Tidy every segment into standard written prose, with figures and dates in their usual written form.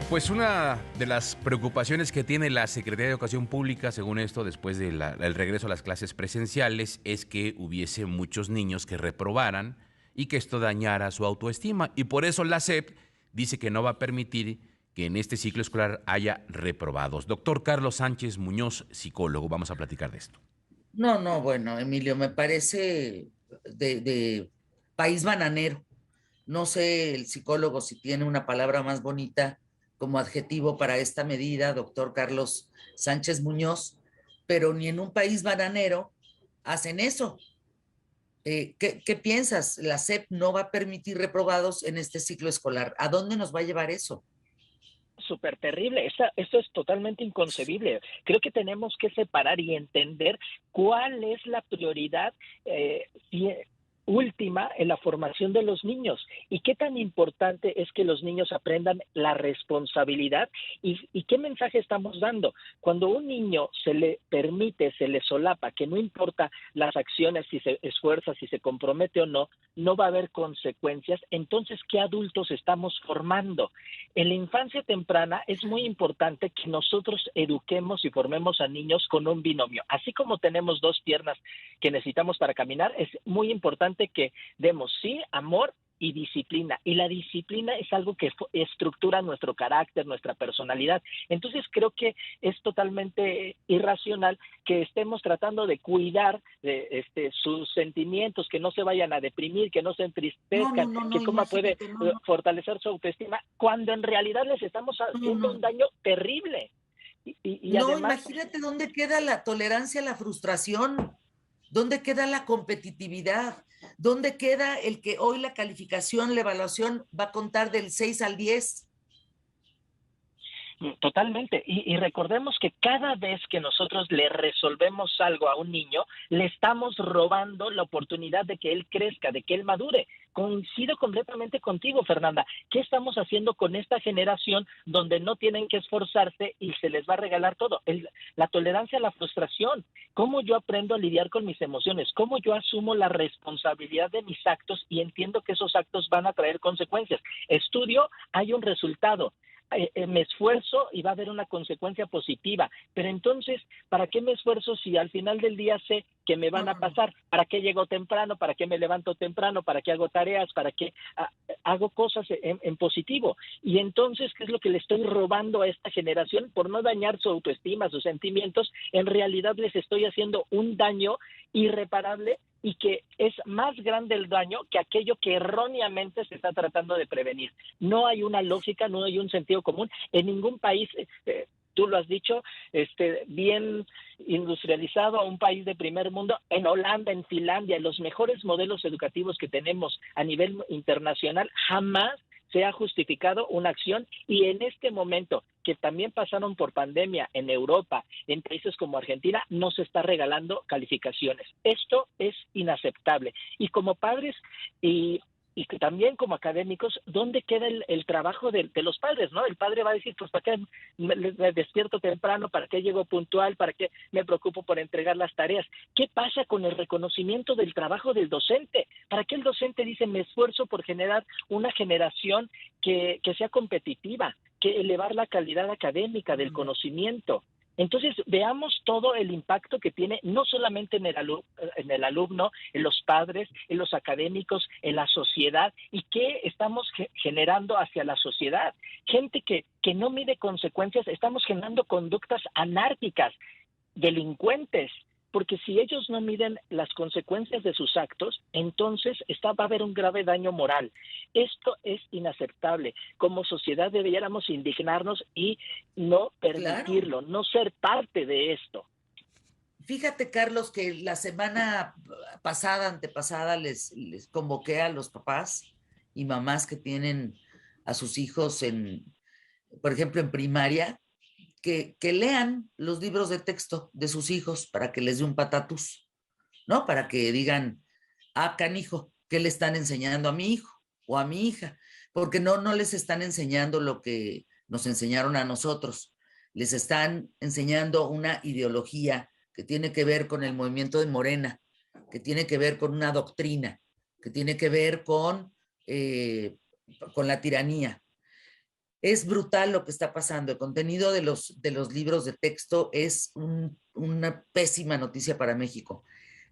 Pues una de las preocupaciones que tiene la Secretaría de Educación Pública, según esto, después del regreso a las clases presenciales, es que hubiese muchos niños que reprobaran y que esto dañara su autoestima. Y por eso la SEP dice que no va a permitir que en este ciclo escolar haya reprobados. Doctor Carlos Sánchez Muñoz, psicólogo, vamos a platicar de esto. No, no, bueno, Emilio, me parece de país bananero. No sé el psicólogo si tiene una palabra más bonita como adjetivo para esta medida, doctor Carlos Sánchez Muñoz, pero ni en un país bananero hacen eso. ¿Qué piensas? La SEP no va a permitir reprobados en este ciclo escolar. ¿A dónde nos va a llevar eso? Súper terrible. Esto es totalmente inconcebible. Creo que tenemos que separar y entender cuál es la prioridad última en la formación de los niños y qué tan importante es que los niños aprendan la responsabilidad y qué mensaje estamos dando. Cuando a un niño se le permite, se le solapa, que no importa las acciones, si se esfuerza, si se compromete o no, no va a haber consecuencias, entonces, ¿qué adultos estamos formando? En la infancia temprana es muy importante que nosotros eduquemos y formemos a niños con un binomio. Así como tenemos dos piernas que necesitamos para caminar, es muy importante que demos, sí, amor y disciplina. Y la disciplina es algo que estructura nuestro carácter, nuestra personalidad. Entonces creo que es totalmente irracional que estemos tratando de cuidar sus sentimientos, que no se vayan a deprimir, que no se No, no, entristezcan, no, no, que cómo puede imagínate, no, no, fortalecer su autoestima, cuando en realidad les estamos no, haciendo un no. daño terrible. Y No, además, imagínate dónde queda la tolerancia a la frustración, dónde queda la competitividad, dónde queda el que hoy la calificación, la evaluación va a contar del 6 al 10. totalmente. Y recordemos que cada vez que nosotros le resolvemos algo a un niño, le estamos robando la oportunidad de que él crezca, de que él madure. Coincido completamente contigo, Fernanda. ¿Qué estamos haciendo con esta generación donde no tienen que esforzarse y se les va a regalar todo? La tolerancia a la frustración. ¿Cómo yo aprendo a lidiar con mis emociones? ¿Cómo yo asumo la responsabilidad de mis actos y entiendo que esos actos van a traer consecuencias? Estudio, hay un resultado. Me esfuerzo y va a haber una consecuencia positiva. Pero entonces, ¿para qué me esfuerzo si al final del día sé que me No, van a no, no. pasar? ¿Para qué llego temprano? ¿Para qué me levanto temprano? ¿Para qué hago tareas? ¿Para qué hago cosas en positivo? Y entonces, ¿qué es lo que le estoy robando a esta generación? Por no dañar su autoestima, sus sentimientos, en realidad les estoy haciendo un daño irreparable y que es más grande el daño que aquello que erróneamente se está tratando de prevenir. No hay una lógica, no hay un sentido común. En ningún país, tú lo has dicho, bien industrializado, un país de primer mundo, en Holanda, en Finlandia, en los mejores modelos educativos que tenemos a nivel internacional, jamás se ha justificado una acción y en este momento que también pasaron por pandemia en Europa, en países como Argentina, no se está regalando calificaciones. Esto es inaceptable. Y como padres y que también como académicos, ¿dónde queda el trabajo de los padres? ¿No? El padre va a decir, pues, ¿para qué me despierto temprano? ¿Para qué llego puntual? ¿Para qué me preocupo por entregar las tareas? ¿Qué pasa con el reconocimiento del trabajo del docente? ¿Para qué el docente dice, me esfuerzo por generar una generación que sea competitiva, que elevar la calidad académica del conocimiento? Entonces, veamos todo el impacto que tiene, no solamente en el alumno, en los padres, en los académicos, en la sociedad, y qué estamos generando hacia la sociedad. Gente que no mide consecuencias, estamos generando conductas anárquicas, delincuentes, porque si ellos no miden las consecuencias de sus actos, entonces va a haber un grave daño moral. Esto es inaceptable. Como sociedad deberíamos indignarnos y no Claro. permitirlo, no ser parte de esto. Fíjate, Carlos, que la semana pasada, antepasada, les convoqué a los papás y mamás que tienen a sus hijos por ejemplo, en primaria, que lean los libros de texto de sus hijos para que les dé un patatus, ¿no? Para que digan, ah, canijo, ¿qué le están enseñando a mi hijo o a mi hija? Porque no les están enseñando lo que nos enseñaron a nosotros. Les están enseñando una ideología que tiene que ver con el movimiento de Morena, que tiene que ver con una doctrina, que tiene que ver con la tiranía. Es brutal lo que está pasando. El contenido de los libros de texto es una pésima noticia para México.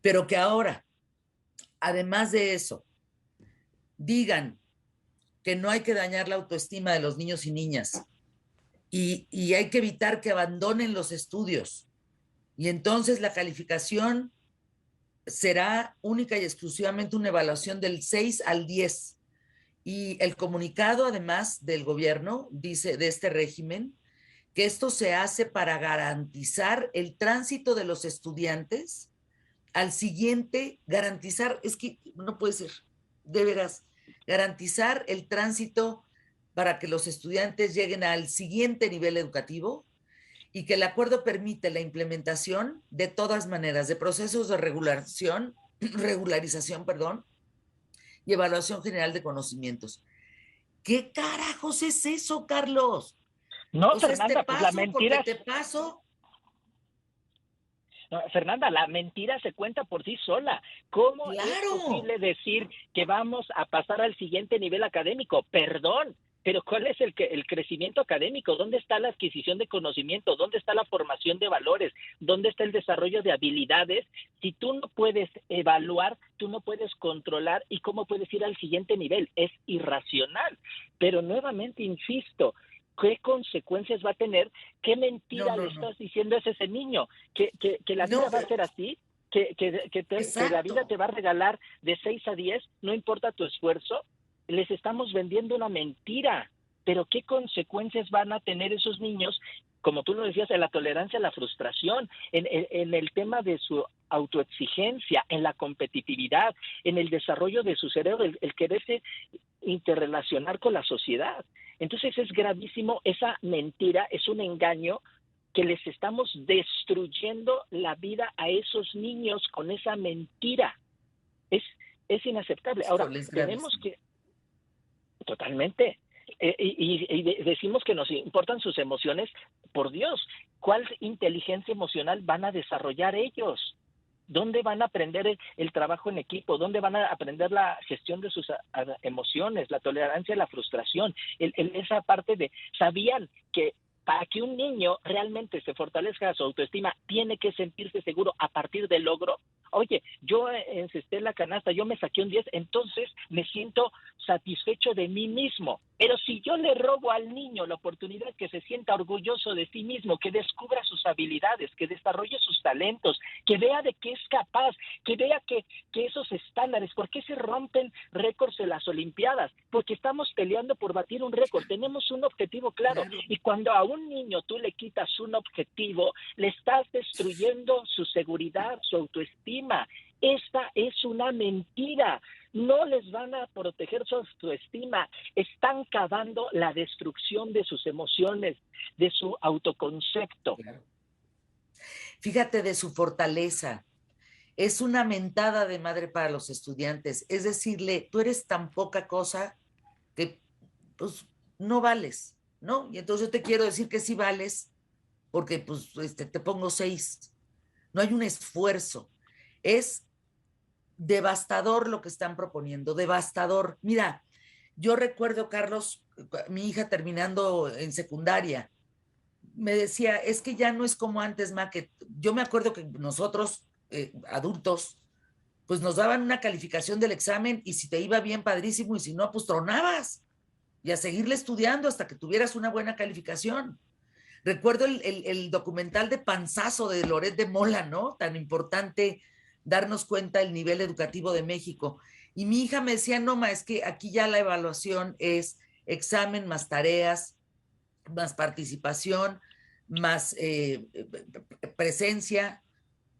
Pero que ahora, además de eso, digan que no hay que dañar la autoestima de los niños y niñas y hay que evitar que abandonen los estudios. Y entonces la calificación será única y exclusivamente una evaluación del 6 al 10. Y el comunicado, además del gobierno, dice de este régimen, que esto se hace para garantizar el tránsito de los estudiantes al siguiente, garantizar, es que no puede ser, de veras, garantizar el tránsito para que los estudiantes lleguen al siguiente nivel educativo y que el acuerdo permite la implementación de todas maneras de procesos de regularización, perdón, y evaluación general de conocimientos. ¿Qué carajos es eso, Carlos? No, O sea, Fernanda, pues la mentira... porque te paso. No, Fernanda, la mentira se cuenta por sí sola. ¿Cómo ¡Claro! es posible decir que vamos a pasar al siguiente nivel académico? Perdón, pero ¿cuál es el crecimiento académico? ¿Dónde está la adquisición de conocimiento? ¿Dónde está la formación de valores? ¿Dónde está el desarrollo de habilidades? Si tú no puedes evaluar, tú no puedes controlar, ¿y cómo puedes ir al siguiente nivel? Es irracional. Pero nuevamente, insisto, ¿qué consecuencias va a tener? ¿Qué mentira le estás diciendo a ese niño? ¿Que la vida va a ser así? ¿Que la vida te va a regalar de 6 a 10? ¿No importa tu esfuerzo? Les estamos vendiendo una mentira. Pero ¿qué consecuencias van a tener esos niños? Como tú lo decías, en la tolerancia a la frustración, en el tema de su autoexigencia, en la competitividad, en el desarrollo de su cerebro, el quererse interrelacionar con la sociedad. Entonces es gravísimo, esa mentira es un engaño que les estamos destruyendo la vida a esos niños con esa mentira. Es inaceptable. Ahora, tenemos que... Totalmente. Y decimos que nos importan sus emociones. Por Dios, ¿cuál inteligencia emocional van a desarrollar ellos? ¿Dónde van a aprender el trabajo en equipo? ¿Dónde van a aprender la gestión de sus emociones, la tolerancia a la frustración? Esa parte de, ¿sabían que para que un niño realmente se fortalezca su autoestima, tiene que sentirse seguro a partir del logro? Oye, yo encesté la canasta, yo me saqué un 10, entonces me siento satisfecho de mí mismo. Pero si yo le robo al niño la oportunidad que se sienta orgulloso de sí mismo, que descubra sus habilidades, que desarrolle sus talentos, que vea de qué es capaz, que vea que esos estándares, ¿por qué se rompen récords en las Olimpiadas? Porque estamos peleando por batir un récord, tenemos un objetivo claro. Y cuando a un niño tú le quitas un objetivo, le estás destruyendo su seguridad, su autoestima. Esta es una mentira. No les van a proteger su autoestima. Están cavando la destrucción de sus emociones, de su autoconcepto. Claro. Fíjate, de su fortaleza. Es una mentada de madre para los estudiantes. Es decirle, tú eres tan poca cosa que pues no vales, ¿no? Y entonces yo te quiero decir que sí vales porque pues te pongo 6. No hay un esfuerzo. Es devastador lo que están proponiendo, devastador. Mira, yo recuerdo, Carlos, mi hija terminando en secundaria, me decía, es que ya no es como antes, ma, que yo me acuerdo que nosotros, adultos, pues nos daban una calificación del examen y si te iba bien, padrísimo, y si no, pues tronabas. Y a seguirle estudiando hasta que tuvieras una buena calificación. Recuerdo el documental de Panzazo de Loret de Mola, ¿no? Tan importante darnos cuenta del nivel educativo de México. Y mi hija me decía, no, ma, es que aquí ya la evaluación es examen más tareas, más participación, más presencia.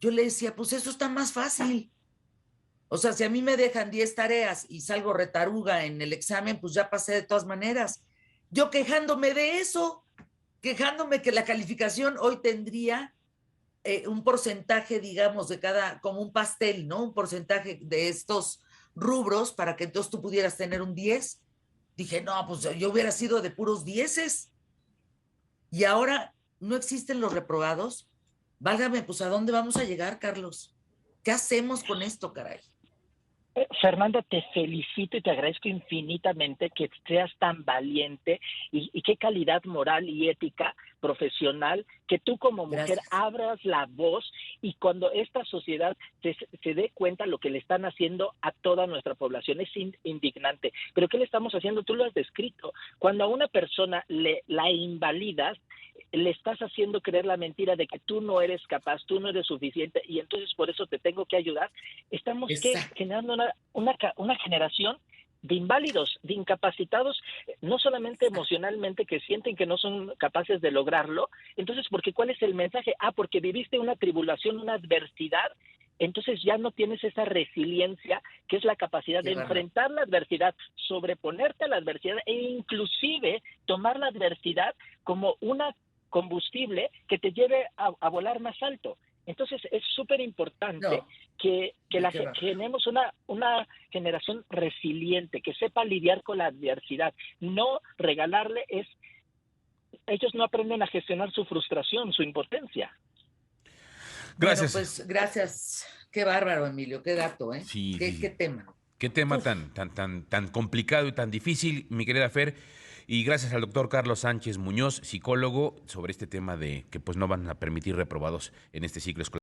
Yo le decía, pues eso está más fácil. O sea, si a mí me dejan 10 tareas y salgo retaruga en el examen, pues ya pasé de todas maneras. Yo quejándome de eso, quejándome que la calificación hoy tendría un porcentaje, digamos, de cada, como un pastel, ¿no? Un porcentaje de estos rubros para que entonces tú pudieras tener un 10. Dije, no, pues yo hubiera sido de puros 10. Y ahora no existen los reprobados. Válgame, pues ¿a dónde vamos a llegar, Carlos? ¿Qué hacemos con esto, caray? Fernanda, te felicito y te agradezco infinitamente que seas tan valiente y qué calidad moral y ética profesional que tú como mujer Gracias. abras la voz y cuando esta sociedad se dé cuenta lo que le están haciendo a toda nuestra población. Es indignante. ¿Pero qué le estamos haciendo? Tú lo has descrito. Cuando a una persona la invalidas, le estás haciendo creer la mentira de que tú no eres capaz, tú no eres suficiente y entonces por eso te tengo que ayudar. Estamos Exacto. generando una generación de inválidos, de incapacitados, no solamente emocionalmente, que sienten que no son capaces de lograrlo. Entonces, ¿porque cuál es el mensaje? Porque viviste una tribulación, una adversidad, entonces ya no tienes esa resiliencia, que es la capacidad Qué de bárbaro. enfrentar la adversidad, sobreponerte a la adversidad e inclusive tomar la adversidad como una combustible que te lleve a volar más alto. Entonces es súper importante No, que qué bárbaro. generemos una generación resiliente, que sepa lidiar con la adversidad. No regalarle ellos no aprenden a gestionar su frustración, su impotencia. Bueno, Gracias. pues gracias. Qué bárbaro, Emilio, qué dato, ¿eh? Sí, sí, Qué sí. tema. Qué tema Uf. tan complicado y tan difícil, mi querida Fer. Y gracias al doctor Carlos Sánchez Muñoz, psicólogo, sobre este tema de que pues no van a permitir reprobados en este ciclo escolar.